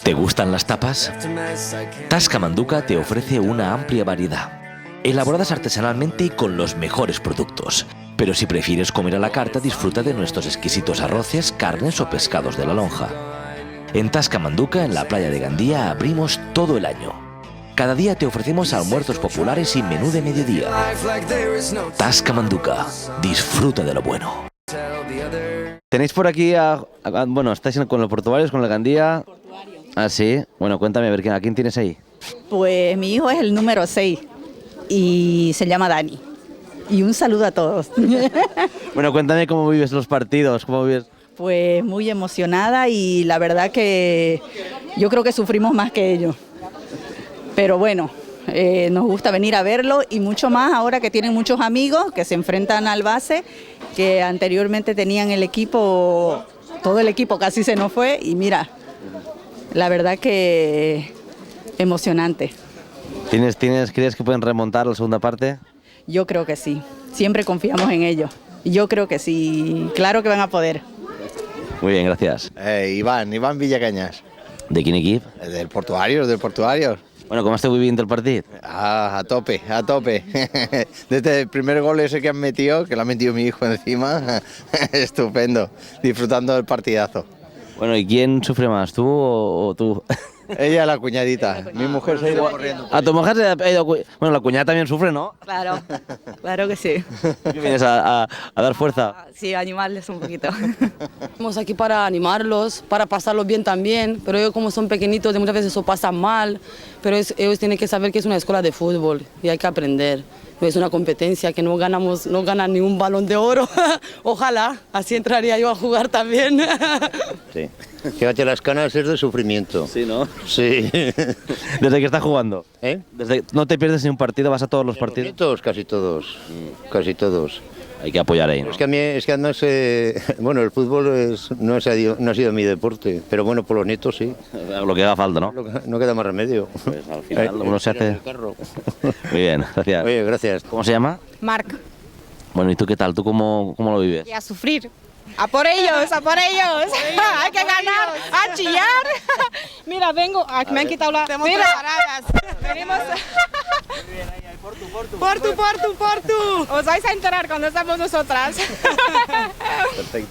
¿Te gustan las tapas? Tasca Manduca te ofrece una amplia variedad, elaboradas artesanalmente y con los mejores productos. Pero si prefieres comer a la carta, disfruta de nuestros exquisitos arroces, carnes o pescados de la lonja. En Tasca Manduca, en la playa de Gandía, abrimos todo el año. Cada día te ofrecemos almuerzos populares y menú de mediodía. Tasca Manduca, disfruta de lo bueno. Tenéis por aquí bueno, estáis con los portuarios, con la Gandía. Ah, sí. Bueno, cuéntame, a ver, ¿a quién tienes ahí? Pues mi hijo es el número 6 y se llama Dani. Y un saludo a todos. Bueno, cuéntame cómo vives los partidos, cómo vives. Pues muy emocionada y la verdad que yo creo que sufrimos más que ellos. Pero bueno, nos gusta venir a verlo y mucho más ahora que tienen muchos amigos que se enfrentan al Base, que anteriormente tenían el equipo, todo el equipo casi se nos fue y mira, la verdad que emocionante. ¿Crees que pueden remontar la segunda parte? Yo creo que sí, siempre confiamos en ellos. Yo creo que sí, claro que van a poder. Muy bien, gracias. Iván Villacañas. ¿De qué equipo? Del Portuarios. Bueno, ¿cómo estás viviendo el partido? A tope. Desde el primer gol ese que han metido, que lo ha metido mi hijo encima, estupendo, disfrutando del partidazo. Bueno, ¿y quién sufre más, tú o tú? Ella, la cuñadita. Mi mujer se ha ido corriendo. ¿A tu mujer se ha ido? Bueno, la cuñada también sufre, ¿no? Claro, claro que sí. ¿Qué vienes a dar fuerza? Sí, animarles un poquito. Estamos aquí para animarlos, para pasarlos bien también, pero ellos como son pequeñitos, muchas veces eso pasa mal, pero ellos tienen que saber que es una escuela de fútbol y hay que aprender. Es una competencia que no ganan ni un balón de oro. Ojalá, así entraría yo a jugar también. Sí. Fíjate, las canas es de sufrimiento. Sí, ¿no? Sí. ¿Desde que estás jugando? ¿Eh? ¿No te pierdes ni un partido? ¿Vas a todos los partidos? Todos, casi todos. Casi todos. Hay que apoyar ahí, ¿no? Es que además, bueno, el fútbol no ha sido mi deporte, pero bueno, por los nietos sí. Lo que haga falta, ¿no? No queda más remedio. Pues al final uno se hace... Muy bien, gracias. Oye, gracias. ¿Cómo se llama? Marc. Bueno, ¿y tú qué tal? ¿Tú cómo lo vives? Y a sufrir. ¡A por ellos! ¡A por ellos! ¡Hay que ganar! ¡A chillar! Mira, vengo... me han quitado la... Mira, venimos... Portu! Os vais a enterar cuando estamos nosotras. Perfecto.